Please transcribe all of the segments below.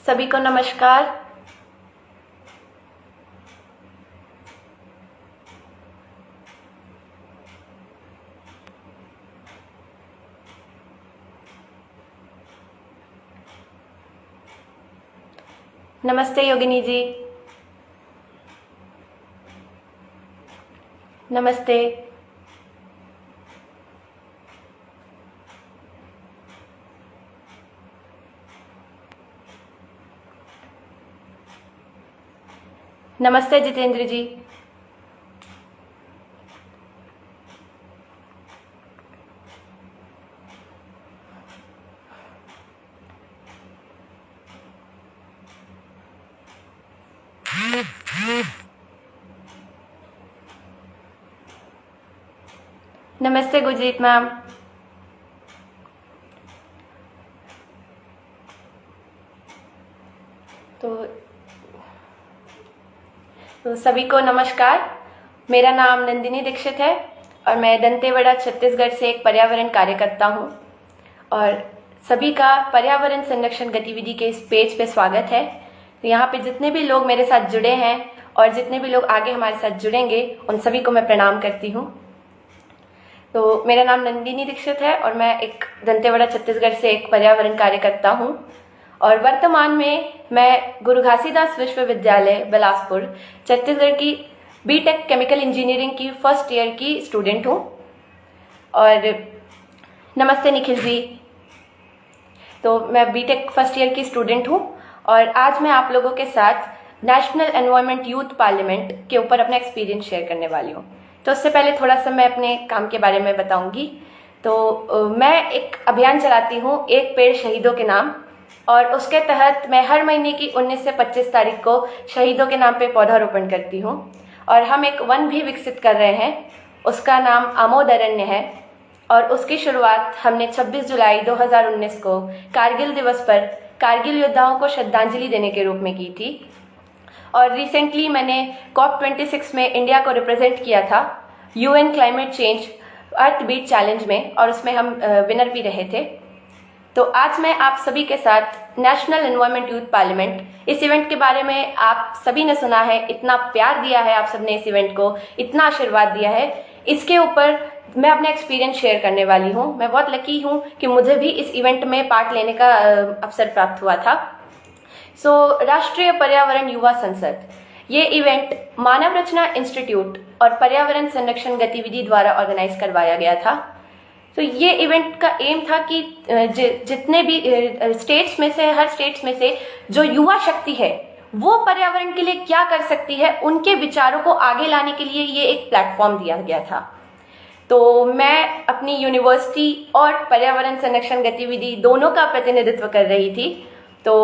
सभी को नमस्कार। नमस्ते योगिनी जी। नमस्ते। नमस्ते जितेंद्र जी। नमस्ते गुरजीत मैम। तो सभी को नमस्कार। मेरा नाम नंदिनी दीक्षित है और मैं दंतेवाड़ा छत्तीसगढ़ से एक पर्यावरण कार्यकर्ता हूँ और सभी का पर्यावरण संरक्षण गतिविधि के इस पेज पे स्वागत है। तो यहाँ पे जितने भी लोग मेरे साथ जुड़े हैं और जितने भी लोग आगे हमारे साथ जुड़ेंगे उन सभी को मैं प्रणाम करती हूँ। तो मेरा नाम नंदिनी दीक्षित है और मैं एक दंतेवाड़ा छत्तीसगढ़ से एक पर्यावरण कार्यकर्ता हूँ और वर्तमान में मैं गुरु घासीदास विश्वविद्यालय बिलासपुर छत्तीसगढ़ की बीटेक केमिकल इंजीनियरिंग की फर्स्ट ईयर की स्टूडेंट हूँ। और नमस्ते निखिल जी। तो मैं बीटेक फर्स्ट ईयर की स्टूडेंट हूँ और आज मैं आप लोगों के साथ नेशनल एनवायरनमेंट यूथ पार्लियामेंट के ऊपर अपना एक्सपीरियंस शेयर करने वाली हूँ। तो उससे पहले थोड़ा सा मैं अपने काम के बारे में बताऊंगी। तो मैं एक अभियान चलाती हूँ एक पेड़ शहीदों के नाम, और उसके तहत मैं हर महीने की 19 से 25 तारीख को शहीदों के नाम पे पौधारोपण करती हूँ। और हम एक वन भी विकसित कर रहे हैं, उसका नाम आमोद अरण्य है और उसकी शुरुआत हमने 26 जुलाई 2019 को कारगिल दिवस पर कारगिल योद्धाओं को श्रद्धांजलि देने के रूप में की थी। और रिसेंटली मैंने COP26 में इंडिया को रिप्रेजेंट किया था UN क्लाइमेट चेंज अर्थ बीट चैलेंज में, और उसमें हम विनर भी रहे थे। तो आज मैं आप सभी के साथ नेशनल एनवायरनमेंट यूथ पार्लियामेंट इस इवेंट के बारे में, आप सभी ने सुना है, इतना प्यार दिया है आप सबने इस इवेंट को, इतना आशीर्वाद दिया है, इसके ऊपर मैं अपना एक्सपीरियंस शेयर करने वाली हूँ। मैं बहुत लकी हूँ कि मुझे भी इस इवेंट में पार्ट लेने का अवसर प्राप्त हुआ था। राष्ट्रीय पर्यावरण युवा संसद, ये इवेंट मानव रचना इंस्टीट्यूट और पर्यावरण संरक्षण गतिविधि द्वारा ऑर्गेनाइज करवाया गया था। तो ये इवेंट का एम था कि जितने भी स्टेट्स में से, हर स्टेट्स में से जो युवा शक्ति है वो पर्यावरण के लिए क्या कर सकती है, उनके विचारों को आगे लाने के लिए ये एक प्लेटफॉर्म दिया गया था। तो मैं अपनी यूनिवर्सिटी और पर्यावरण संरक्षण गतिविधि दोनों का प्रतिनिधित्व कर रही थी। तो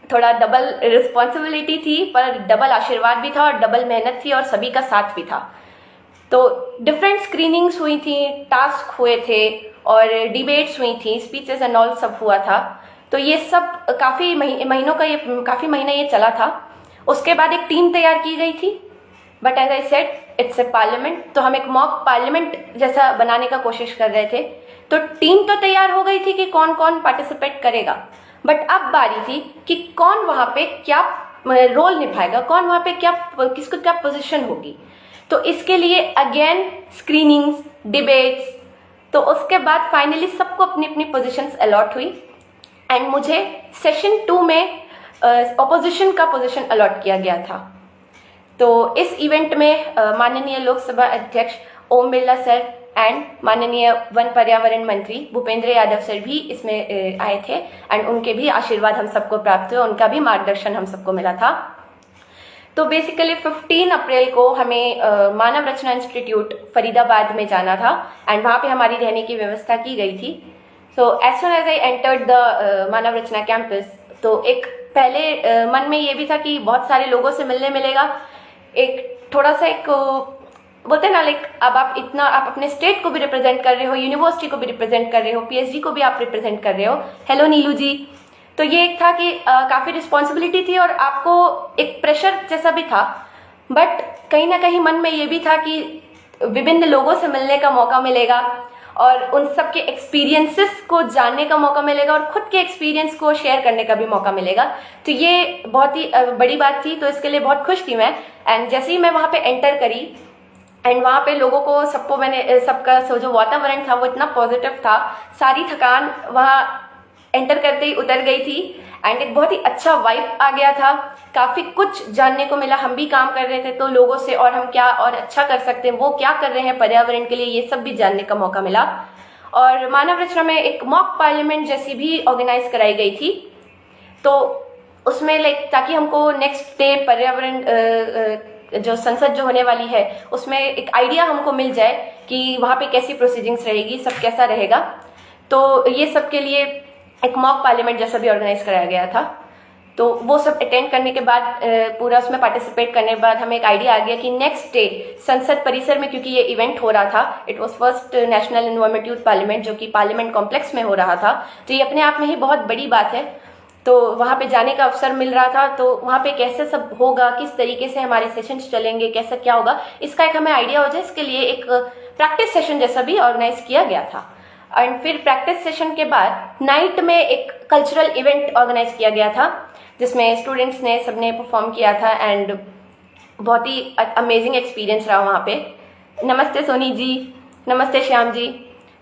थोड़ा डबल रिस्पॉन्सिबिलिटी थी, पर डबल आशीर्वाद भी था और डबल मेहनत थी और सभी का साथ भी था। तो डिफरेंट स्क्रीनिंग्स हुई थी, टास्क हुए थे और डिबेट्स हुई थी, स्पीचेस एंड ऑल सब हुआ था। तो ये सब काफ़ी महीना ये चला था। उसके बाद एक टीम तैयार की गई थी, but as I said it's a parliament, तो हम एक मॉक पार्लियामेंट जैसा बनाने का कोशिश कर रहे थे। तो टीम तो तैयार हो गई थी कि कौन कौन पार्टिसिपेट करेगा, बट अब बारी थी कि कौन वहाँ पे क्या रोल निभाएगा, कौन वहाँ पे किसको क्या पोजीशन होगी। तो इसके लिए अगेन स्क्रीनिंग्स, डिबेट्स, तो उसके बाद फाइनली सबको अपनी अपनी पोजीशंस अलॉट हुई एंड मुझे सेशन 2 में ऑपोजिशन का पोजीशन अलॉट किया गया था। तो इस इवेंट में माननीय लोकसभा अध्यक्ष ओम बिरला सर एंड माननीय वन पर्यावरण मंत्री भूपेंद्र यादव सर भी इसमें आए थे एंड उनके भी आशीर्वाद हम सबको प्राप्त हुए, उनका भी मार्गदर्शन हम सबको मिला था। तो बेसिकली 15 अप्रैल को हमें मानव रचना इंस्टीट्यूट फरीदाबाद में जाना था एंड वहाँ पे हमारी रहने की व्यवस्था की गई थी। So as soon as I entered the Manav Rachna campus, तो एक पहले मन में ये भी था कि बहुत सारे लोगों से मिलने मिलेगा, एक थोड़ा सा एक बोलते ना लाइक अब आप अपने स्टेट को भी रिप्रेजेंट कर रहे हो, यूनिवर्सिटी को भी रिप्रेजेंट कर रहे हो, PhD को भी आप रिप्रेजेंट कर रहे हो। हेलो नीलू जी। तो ये एक था कि काफ़ी रिस्पॉन्सिबिलिटी थी और आपको एक प्रेशर जैसा भी था, बट कहीं ना कहीं मन में ये भी था कि विभिन्न लोगों से मिलने का मौका मिलेगा और उन सब के एक्सपीरियंसेस को जानने का मौका मिलेगा और खुद के एक्सपीरियंस को शेयर करने का भी मौका मिलेगा। तो ये बहुत ही बड़ी बात थी, तो इसके लिए बहुत खुश थी मैं। एंड जैसे ही मैं वहाँ पे एंटर करी एंड वहाँ पे लोगों को सबको मैंने सबका जो वातावरण था वो इतना पॉजिटिव था, सारी थकान वहाँ एंटर करते ही उतर गई थी एंड एक बहुत ही अच्छा वाइब आ गया था। काफ़ी कुछ जानने को मिला, हम भी काम कर रहे थे तो लोगों से और हम क्या और अच्छा कर सकते हैं, वो क्या कर रहे हैं पर्यावरण के लिए, ये सब भी जानने का मौका मिला। और मानव रचना में एक मॉक पार्लियामेंट जैसी भी ऑर्गेनाइज कराई गई थी, तो उसमें लाइक ताकि हमको नेक्स्ट डे पर्यावरण जो संसद जो होने वाली है उसमें एक आइडिया हमको मिल जाए कि वहाँ पे कैसी प्रोसीडिंग्स रहेगी, सब कैसा रहेगा। तो ये सब के लिए एक मॉक पार्लियामेंट जैसा भी ऑर्गेनाइज कराया गया था। तो वो सब अटेंड करने के बाद पूरा उसमें पार्टिसिपेट करने के बाद हमें एक आइडिया आ गया कि नेक्स्ट डे संसद परिसर में, क्योंकि ये इवेंट हो रहा था, it was first national environment youth parliament जो कि पार्लियामेंट कॉम्प्लेक्स में हो रहा था, तो ये अपने आप में ही बहुत बड़ी बात है। तो वहाँ पे जाने का अवसर मिल रहा था, तो वहाँ पे कैसे सब होगा, किस तरीके से हमारे सेशंस चलेंगे, कैसा क्या होगा, इसका एक हमें आइडिया हो जाए, इसके लिए एक प्रैक्टिस सेशन जैसा भी ऑर्गेनाइज किया गया था। एंड फिर प्रैक्टिस सेशन के बाद नाइट में एक कल्चरल इवेंट ऑर्गेनाइज किया गया था जिसमें स्टूडेंट्स ने सबने परफॉर्म किया था एंड बहुत ही अमेजिंग एक्सपीरियंस रहा वहाँ पे। नमस्ते सोनी जी, नमस्ते श्याम जी।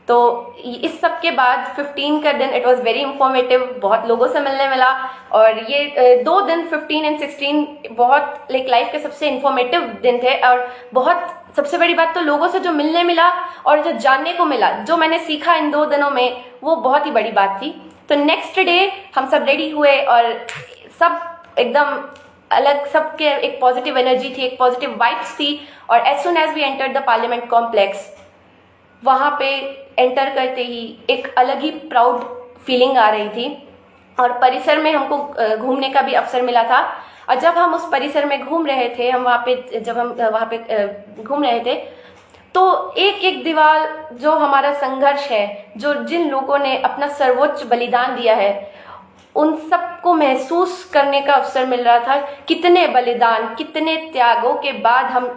तो इस सब के बाद 15 का दिन इट वाज वेरी इंफॉर्मेटिव, बहुत लोगों से मिलने मिला और ये 2 दिन 15 एंड 16 बहुत लाइफ के सबसे इंफॉर्मेटिव दिन थे। और बहुत सबसे बड़ी बात तो लोगों से जो मिलने मिला और जो जानने को मिला, जो मैंने सीखा इन 2 दिनों में, वो बहुत ही बड़ी बात थी। तो नेक्स्ट डे हम सब रेडी हुए और सब एकदम अलग, सबके एक पॉजिटिव एनर्जी थी, एक पॉजिटिव वाइब्स थी। और as soon as we entered the parliament complex, वहाँ पे एंटर करते ही एक अलग ही प्राउड फीलिंग आ रही थी और परिसर में हमको घूमने का भी अवसर मिला था। और जब हम उस परिसर में घूम रहे थे, हम वहाँ पे जब हम वहाँ पे घूम रहे थे, तो एक एक दीवार जो हमारा संघर्ष है, जो जिन लोगों ने अपना सर्वोच्च बलिदान दिया है, उन सबको महसूस करने का अवसर मिल रहा था। कितने बलिदान, कितने त्यागों के बाद हम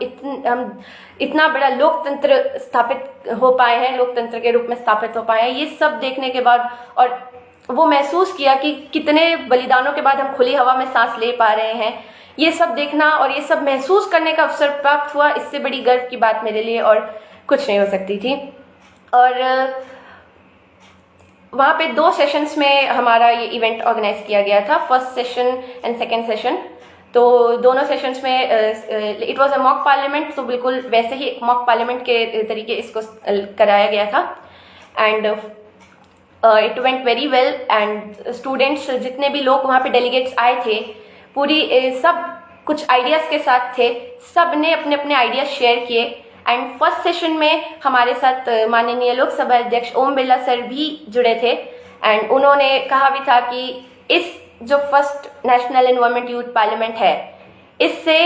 इतना बड़ा लोकतंत्र स्थापित हो पाए हैं, लोकतंत्र के रूप में स्थापित हो पाए हैं, ये सब देखने के बाद। और वो महसूस किया कि कितने बलिदानों के बाद हम खुली हवा में सांस ले पा रहे हैं। ये सब देखना और ये सब महसूस करने का अवसर प्राप्त हुआ, इससे बड़ी गर्व की बात मेरे लिए और कुछ नहीं हो सकती थी। और वहाँ पे 2 सेशंस में हमारा ये इवेंट ऑर्गेनाइज किया गया था, first session and second session. तो दोनों सेशंस में it was a mock parliament, तो बिल्कुल वैसे ही एक मॉक पार्लियामेंट के तरीके इसको कराया गया था and it went very well. And students जितने भी लोग वहाँ पे डेलीगेट्स आए थे, पूरी सब कुछ आइडियाज़ के साथ थे, सब ने अपने अपने आइडियाज शेयर किए। एंड फर्स्ट सेशन में हमारे साथ माननीय लोकसभा अध्यक्ष ओम बिरला सर भी जुड़े थे एंड उन्होंने कहा भी था कि इस जो first national environment youth parliament है, इससे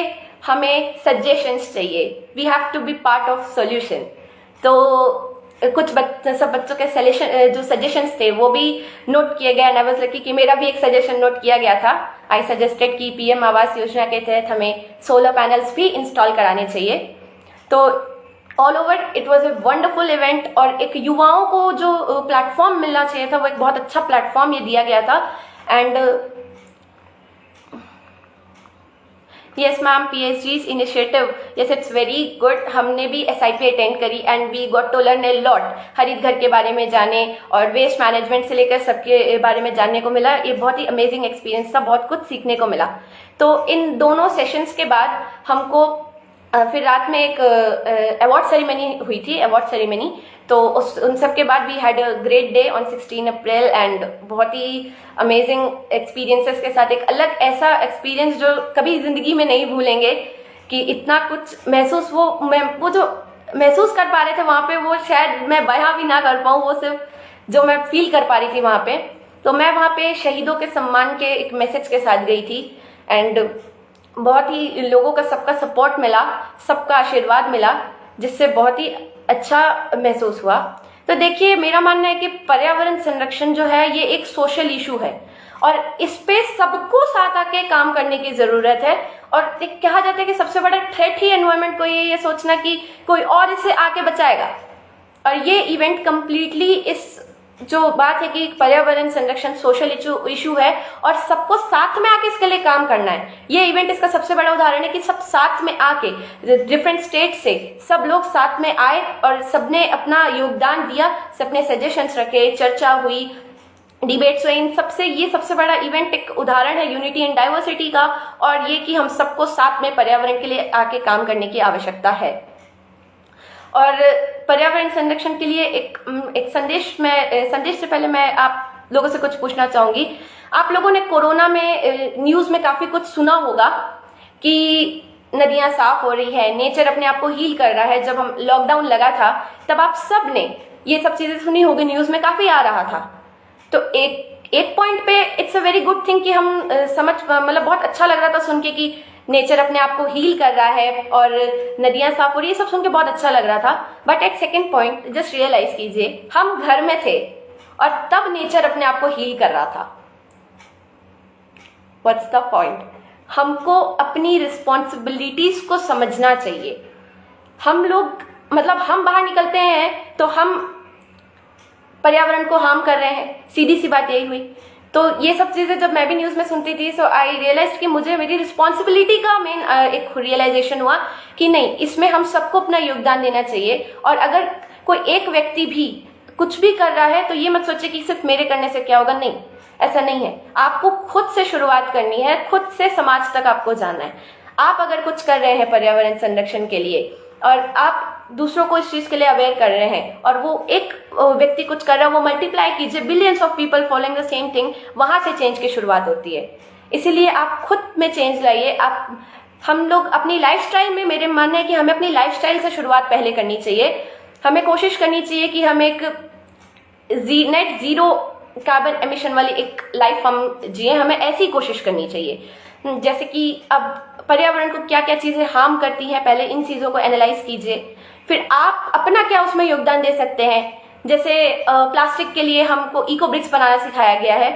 हमें सजेशंस चाहिए, we have to be part of solution. तो कुछ सब बच्चों के जो सजेशंस थे वो भी नोट किए गए। आई वाज लकी कि मेरा भी एक सजेशन नोट किया गया था। आई सजेस्टेड कि पीएम आवास योजना के तहत हमें सोलर पैनल्स भी इंस्टॉल कराने चाहिए। तो all over it was a wonderful event और एक युवाओं को जो प्लेटफॉर्म मिलना चाहिए था, वो एक बहुत अच्छा प्लेटफॉर्म ये दिया गया था। And yes ma'am, PhD's initiative, yes it's very good. हमने भी SIP अटेंड करी and we got to learn a lot. हरित घर के बारे में जाने और वेस्ट मैनेजमेंट से लेकर सबके बारे में जानने को मिला। ये बहुत ही अमेजिंग एक्सपीरियंस था, बहुत कुछ सीखने को मिला। तो इन दोनों सेशंस के बाद हमको फिर रात में एक अवार्ड सेरेमनी हुई थी, अवार्ड सेरेमनी। तो उन सब के बाद we had a great day on 16 April and बहुत ही अमेजिंग एक्सपीरियंसेस के साथ एक अलग ऐसा एक्सपीरियंस जो कभी ज़िंदगी में नहीं भूलेंगे कि इतना कुछ महसूस वो जो महसूस कर पा रहे थे वहाँ पे, वो शायद मैं बयां भी ना कर पाऊँ, वो सिर्फ जो मैं फील कर पा रही थी वहाँ पे। तो मैं वहाँ पे शहीदों के सम्मान के एक मैसेज के साथ गई थी एंड बहुत ही लोगों का सबका सपोर्ट मिला, सबका आशीर्वाद मिला, जिससे बहुत ही अच्छा महसूस हुआ। तो देखिए, मेरा मानना है कि पर्यावरण संरक्षण जो है ये एक सोशल इशू है और इस पे सबको साथ आके काम करने की जरूरत है। और कहा जाता है कि सबसे बड़ा थ्रेट ही एनवायरनमेंट को ये सोचना कि कोई और इसे आके बचाएगा। और ये इवेंट कम्प्लीटली इस जो बात है कि पर्यावरण संरक्षण सोशल इशू है और सबको साथ में आके इसके लिए काम करना है, ये इवेंट इसका सबसे बड़ा उदाहरण है कि सब साथ में आके डिफरेंट स्टेट से सब लोग साथ में आए और सबने अपना योगदान दिया, सबने सजेशंस रखे, चर्चा हुई, डिबेट्स हुए। इन सबसे ये सबसे बड़ा इवेंट एक उदाहरण है यूनिटी एंड डाइवर्सिटी का, और ये कि हम सबको साथ में पर्यावरण के लिए आके काम करने की आवश्यकता है। और पर्यावरण संरक्षण के लिए एक संदेश से पहले मैं आप लोगों से कुछ पूछना चाहूंगी। आप लोगों ने कोरोना में न्यूज़ में काफ़ी कुछ सुना होगा कि नदियां साफ हो रही है, नेचर अपने आप को हील कर रहा है। जब हम लॉकडाउन लगा था तब आप सब ने ये सब चीज़ें सुनी होगी, न्यूज़ में काफ़ी आ रहा था। तो एक पॉइंट पे it's a very good thing कि हम मतलब बहुत अच्छा लग रहा था सुन के कि नेचर अपने आप को हील कर रहा है और नदियां साफ हो रही है, सब सुन के बहुत अच्छा लग रहा था। But at second point just realise कीजिए, हम घर में थे और तब नेचर अपने आप को हील कर रहा था। What's the point? हमको अपनी रिस्पॉन्सिबिलिटीज को समझना चाहिए। हम लोग मतलब हम बाहर निकलते हैं तो हम पर्यावरण को हार्म कर रहे हैं, सीधी सी बात यही हुई। तो ये सब चीज़ें जब मैं भी न्यूज़ में सुनती थी सो आई रियलाइज कि मुझे मेरी रिस्पॉन्सिबिलिटी का मेन एक रियलाइजेशन हुआ कि नहीं, इसमें हम सबको अपना योगदान देना चाहिए। और अगर कोई एक व्यक्ति भी कुछ भी कर रहा है तो ये मत सोचे कि सिर्फ मेरे करने से क्या होगा, नहीं, ऐसा नहीं है। आपको खुद से शुरुआत करनी है, खुद से समाज तक आपको जाना है। आप अगर कुछ कर रहे हैं पर्यावरण संरक्षण के लिए और आप दूसरों को इस चीज के लिए अवेयर कर रहे हैं और वो एक व्यक्ति कुछ कर रहा है, वो मल्टीप्लाई कीजिए, billions of people following the same thing, वहां से चेंज की शुरुआत होती है। इसीलिए आप खुद में चेंज लाइए। हम लोग अपनी लाइफस्टाइल में, मेरे मानना है कि हमें अपनी लाइफस्टाइल से शुरुआत पहले करनी चाहिए। हमें कोशिश करनी चाहिए कि हम एक नेट जीरो कार्बन एमिशन वाली एक लाइफ हम जिए, हमें ऐसी कोशिश करनी चाहिए। जैसे कि अब पर्यावरण को क्या क्या चीजें हार्म करती हैं, पहले इन चीजों को एनालाइज कीजिए, फिर आप अपना क्या उसमें योगदान दे सकते हैं। जैसे प्लास्टिक के लिए हमको इको ब्रिक्स बनाना सिखाया गया है।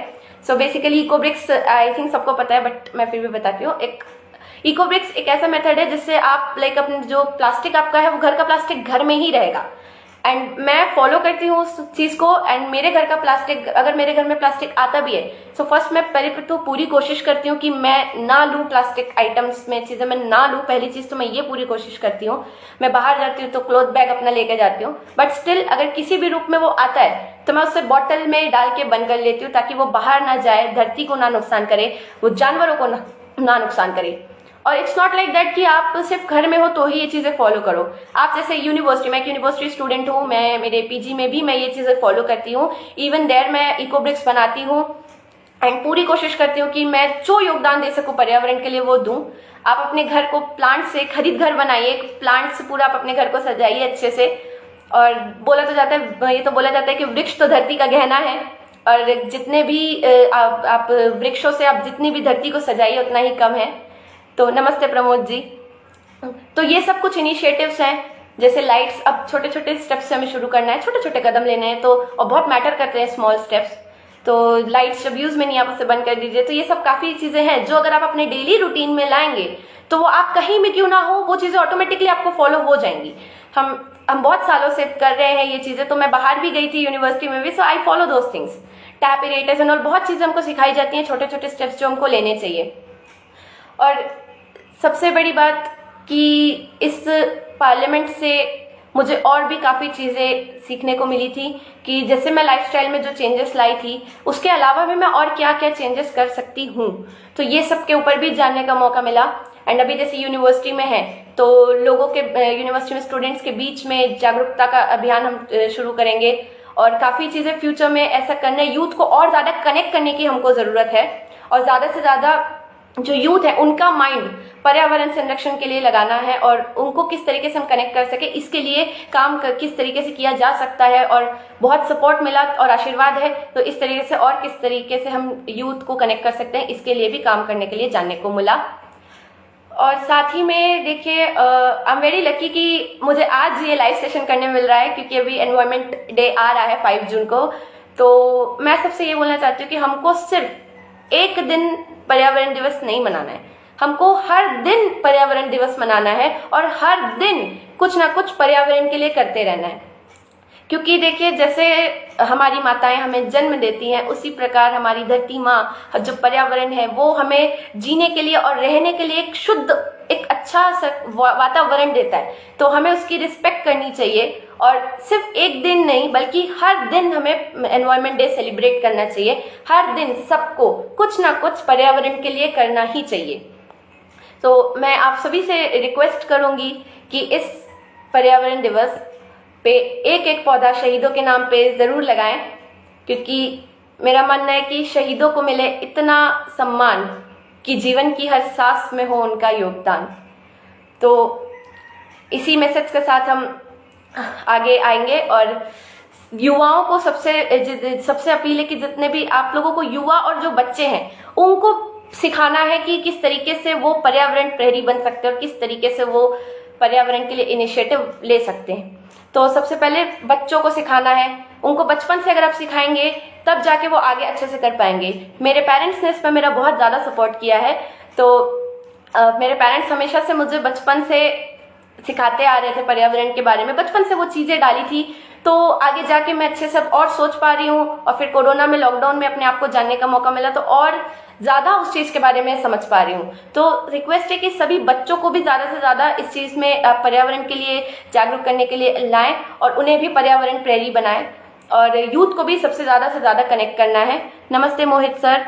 So basically eco bricks I think सबको पता है, बट मैं फिर भी बताती हूँ। एक इको ब्रिक्स एक ऐसा मेथड है जिससे आप लाइक अपने जो प्लास्टिक आपका है वो घर का प्लास्टिक घर में ही रहेगा। एंड मैं फॉलो करती हूँ उस चीज़ को। एंड मेरे घर का प्लास्टिक, अगर मेरे घर में प्लास्टिक आता भी है सो फर्स्ट मैं पहले तो पूरी कोशिश करती हूँ कि मैं ना लूँ प्लास्टिक आइटम्स में चीज़ें, मैं ना लूँ। पहली चीज़ तो मैं ये पूरी कोशिश करती हूँ। मैं बाहर जाती हूँ तो क्लॉथ बैग अपना लेके जाती हूँ, बट स्टिल अगर किसी भी रूप में वो आता है तो मैं उससे बॉटल में डाल के बंद कर लेती हूँ ताकि वो बाहर ना जाए, धरती को ना नुकसान करे, वो जानवरों को ना नुकसान करे। और इट्स नॉट लाइक दैट कि आप सिर्फ घर में हो तो ही ये चीज़ें फॉलो करो। आप जैसे यूनिवर्सिटी, मैं एक यूनिवर्सिटी स्टूडेंट हूँ, मैं मेरे पीजी में भी मैं ये चीज़ें फॉलो करती हूँ। इवन देयर मैं इको ब्रिक्स बनाती हूँ एंड पूरी कोशिश करती हूँ कि मैं जो योगदान दे सकूँ पर्यावरण के लिए वो दूँ। आप अपने घर को प्लांट से, खरीद घर बनाइए, प्लांट से पूरा आप अपने घर को सजाइए अच्छे से। और बोला तो जाता है, ये तो बोला जाता है कि वृक्ष तो धरती का गहना है, और जितने भी आप वृक्षों से आप जितनी भी धरती को सजाइए उतना ही कम है। तो नमस्ते प्रमोद जी। तो ये सब कुछ इनिशिएटिव्स हैं, जैसे लाइट्स, अब छोटे छोटे स्टेप्स से हमें शुरू करना है, छोटे छोटे कदम लेने हैं। तो और बहुत मैटर करते हैं स्मॉल स्टेप्स। तो लाइट्स जब यूज में नहीं आप उसे बंद कर दीजिए। तो ये सब काफ़ी चीज़ें हैं जो अगर आप अपने डेली रूटीन में लाएंगे तो वो आप कहीं भी क्यों ना हो, वो चीज़ें ऑटोमेटिकली आपको फॉलो हो जाएंगी। हम बहुत सालों से कर रहे हैं ये चीज़ें। तो मैं बाहर भी गई थी यूनिवर्सिटी में भी, so I follow those things. टैप इरेटर्स और बहुत चीज़ें हमको सिखाई जाती हैं, छोटे छोटे स्टेप्स जो हमको लेने चाहिए। और सबसे बड़ी बात कि इस पार्लियामेंट से मुझे और भी काफ़ी चीज़ें सीखने को मिली थी कि जैसे मैं लाइफस्टाइल में जो चेंजेस लाई थी उसके अलावा भी मैं और क्या क्या चेंजेस कर सकती हूँ। तो ये सब के ऊपर भी जानने का मौका मिला। एंड अभी जैसे यूनिवर्सिटी में है तो लोगों के, यूनिवर्सिटी में स्टूडेंट्स के बीच में जागरूकता का अभियान हम शुरू करेंगे। और काफ़ी चीज़ें फ्यूचर में ऐसा करना है, यूथ को और ज़्यादा कनेक्ट करने की हमको ज़रूरत है। और ज़्यादा से ज़्यादा जो यूथ है उनका माइंड पर्यावरण संरक्षण के लिए लगाना है और उनको किस तरीके से हम कनेक्ट कर सके, इसके लिए काम किस तरीके से किया जा सकता है। और बहुत सपोर्ट मिला और आशीर्वाद है, तो इस तरीके से और किस तरीके से हम यूथ को कनेक्ट कर सकते हैं, इसके लिए भी काम करने के लिए जानने को मिला। और साथ ही में देखिए, आई एम वेरी लकी कि मुझे आज ये लाइव सेशन करने मिल रहा है, क्योंकि अभी एनवायरनमेंट डे आ रहा है 5 जून को। तो मैं सबसे ये बोलना चाहती हूँ कि हमको सिर्फ एक दिन पर्यावरण दिवस नहीं मनाना है, हमको हर दिन पर्यावरण दिवस मनाना है और हर दिन कुछ ना कुछ पर्यावरण के लिए करते रहना है। क्योंकि देखिए, जैसे हमारी माताएं हमें जन्म देती हैं, उसी प्रकार हमारी धरती माँ जो पर्यावरण है वो हमें जीने के लिए और रहने के लिए एक शुद्ध, एक अच्छा वातावरण देता है। तो हमें उसकी रिस्पेक्ट करनी चाहिए और सिर्फ एक दिन नहीं बल्कि हर दिन हमें एनवायरनमेंट डे सेलिब्रेट करना चाहिए। हर दिन सबको कुछ ना कुछ पर्यावरण के लिए करना ही चाहिए। तो मैं आप सभी से रिक्वेस्ट करूंगी कि इस पर्यावरण दिवस पे एक एक पौधा शहीदों के नाम पे ज़रूर लगाएं, क्योंकि मेरा मानना है कि शहीदों को मिले इतना सम्मान कि जीवन की हर सांस में हो उनका योगदान। तो इसी मैसेज के साथ हम आगे आएंगे और युवाओं को सबसे अपील है कि जितने भी आप लोगों को युवा और जो बच्चे हैं उनको सिखाना है कि किस तरीके से वो पर्यावरण प्रहरी बन सकते हैं और किस तरीके से वो पर्यावरण के लिए इनिशिएटिव ले सकते हैं। तो सबसे पहले बच्चों को सिखाना है, उनको बचपन से अगर आप सिखाएंगे तब जाके वो आगे अच्छे से कर पाएंगे। मेरे पेरेंट्स ने इस पर मेरा बहुत ज़्यादा सपोर्ट किया है। तो मेरे पेरेंट्स हमेशा से मुझे बचपन से सिखाते आ रहे थे पर्यावरण के बारे में, बचपन से वो चीज़ें डाली थी, तो आगे जाके मैं अच्छे से और सोच पा रही हूँ। और फिर कोरोना में, लॉकडाउन में अपने आप को जानने का मौका मिला तो और ज़्यादा उस चीज़ के बारे में समझ पा रही हूँ। तो रिक्वेस्ट है कि सभी बच्चों को भी ज़्यादा से ज़्यादा इस चीज़ में पर्यावरण के लिए जागरूक करने के लिए लाएं और उन्हें भी पर्यावरण प्रेरी बनाएं और यूथ को भी सबसे ज़्यादा से ज़्यादा कनेक्ट करना है। नमस्ते मोहित सर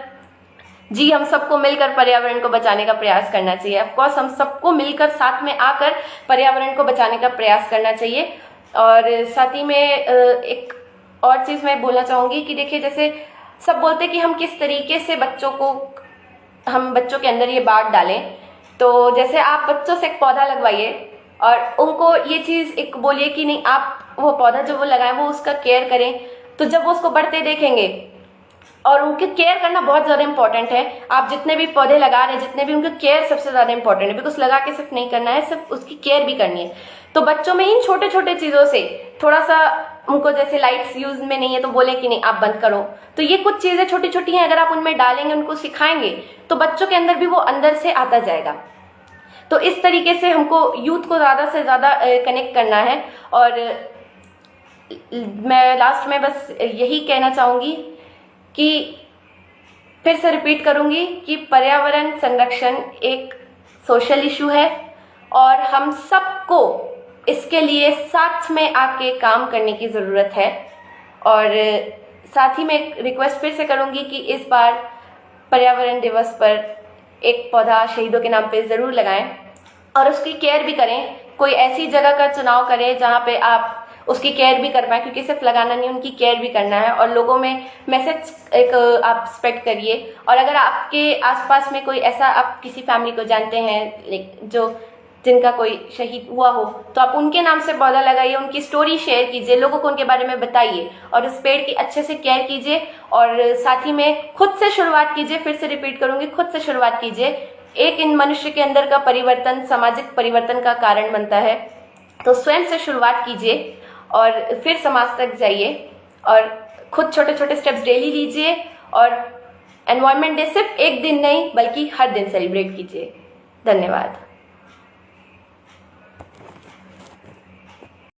जी, हम सबको मिलकर पर्यावरण को बचाने का प्रयास करना चाहिए। ऑफकोर्स हम सबको मिलकर साथ में आकर पर्यावरण को बचाने का प्रयास करना चाहिए। और साथ ही में एक और चीज़ मैं बोलना चाहूँगी कि देखिए, जैसे सब बोलते हैं कि हम किस तरीके से हम बच्चों के अंदर ये बात डालें। तो जैसे आप बच्चों से एक पौधा लगवाइए और उनको ये चीज़ एक बोलिए कि नहीं, आप वो पौधा जो वो लगाएं वो उसका केयर करें। तो जब वो उसको बढ़ते देखेंगे, और उनकी केयर करना बहुत ज़्यादा इंपॉर्टेंट है। आप जितने भी पौधे लगा रहे हैं, जितने भी, उनकी केयर सबसे ज़्यादा इंपॉर्टेंट है, बिकॉज लगा के सिर्फ नहीं करना है, सिर्फ उसकी केयर भी करनी है। तो बच्चों में इन छोटे छोटे चीज़ों से थोड़ा सा उनको, जैसे लाइट्स यूज में नहीं है तो बोले कि नहीं आप बंद करो, तो ये कुछ चीज़ें छोटी छोटी हैं, अगर आप उनमें डालेंगे, उनको सिखाएंगे तो बच्चों के अंदर भी वो अंदर से आता जाएगा। तो इस तरीके से हमको यूथ को ज़्यादा से ज़्यादा कनेक्ट करना है। और मैं लास्ट में बस यही कहना चाहूँगी कि फिर से रिपीट करूंगी कि पर्यावरण संरक्षण एक सोशल इशू है और हम सबको इसके लिए साथ में आके काम करने की ज़रूरत है। और साथ ही मैं एक रिक्वेस्ट फिर से करूंगी कि इस बार पर्यावरण दिवस पर एक पौधा शहीदों के नाम पे ज़रूर लगाएं और उसकी केयर भी करें। कोई ऐसी जगह का चुनाव करें जहाँ पे आप उसकी केयर भी कर पाए, क्योंकि सिर्फ लगाना नहीं, उनकी केयर भी करना है। और लोगों में मैसेज एक आप स्प्रेड करिए। और अगर आपके आसपास में कोई ऐसा, आप किसी फैमिली को जानते हैं जिनका कोई शहीद हुआ हो, तो आप उनके नाम से पौधा लगाइए, उनकी स्टोरी शेयर कीजिए, लोगों को उनके बारे में बताइए और उस पेड़ की अच्छे से केयर कीजिए। और साथ ही में खुद से शुरुआत कीजिए। फिर से रिपीट करूंगी, खुद से शुरुआत कीजिए। एक इन मनुष्य के अंदर का परिवर्तन सामाजिक परिवर्तन का कारण बनता है। तो स्वयं से शुरुआत कीजिए और फिर समाज तक जाइए और खुद छोटे छोटे स्टेप्स डेली लीजिए। और एनवायरनमेंट डे सिर्फ एक दिन नहीं बल्कि हर दिन सेलिब्रेट कीजिए। धन्यवाद।